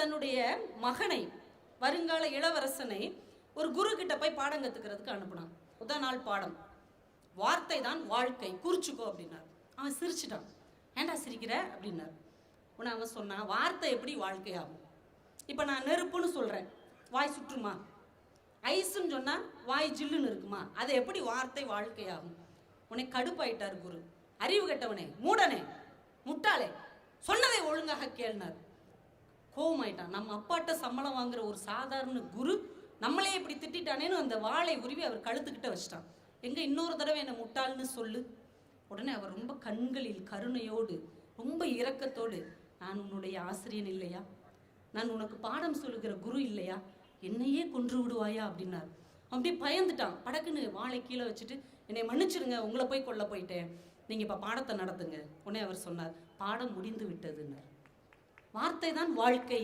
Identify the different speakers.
Speaker 1: தன்னுடைய மகனை, வருங்கால இளவரசனை ஒரு குரு கிட்ட போய் பாடம் கத்துக்கிறதுக்கு அனுப்புனான். முதல் நாள் பாடம், வார்த்தை தான் வாழ்க்கை, குறிச்சுக்கோ அப்படின்னார். அவன் சிரிச்சிட்டான். ஏண்டா சிரிக்கிற அப்படின்னார். உடனே அவன் சொன்னான், வார்த்தை எப்படி வாழ்க்கையாகும்? இப்போ நான் நெருப்புன்னு சொல்கிறேன், வாய் சுற்றுமா? ஐஸுன்னு சொன்னால் வாய் ஜில்லுன்னு இருக்குமா? அது எப்படி வார்த்தை வாழ்க்கையாகும்? உன்னை கடுப்பாயிட்டார் குரு. அறிவு கெட்டவனே, மூடனே, முட்டாளே, சொன்னதை ஒழுங்காக கேள்னார். கோவமாயிட்டான். நம்ம அப்பாட்ட சம்பளம் வாங்குற ஒரு சாதாரண குரு நம்மளே இப்படி திட்டானேன்னு அந்த வாளை உருவி அவர் கழுத்துக்கிட்ட வச்சிட்டான். எங்க இன்னொரு தடவை என்ன முட்டாள்னு சொல்லு. உடனே அவர் ரொம்ப கண்களில் கருணையோடு, ரொம்ப இரக்கத்தோடு, நான் உன்னுடைய ஆசிரியன் இல்லையா? நான் உனக்கு பாடம் சொல்லுகிற குரு இல்லையா? என்னையே கொன்று விடுவாயா அப்படின்னார். அப்படியே பயந்துட்டான். படக்குன்னு வாளை கீழே வச்சுட்டு, என்னை மன்னிச்சிருங்க, உங்களை போய் கொல்ல போயிட்டேன், நீங்க இப்ப பாடத்தை நடத்துங்க. உடனே அவர் சொன்னார், பாடம் முடிந்து விட்டதுன்னார். வார்த்தை தான் வாழ்க்கை.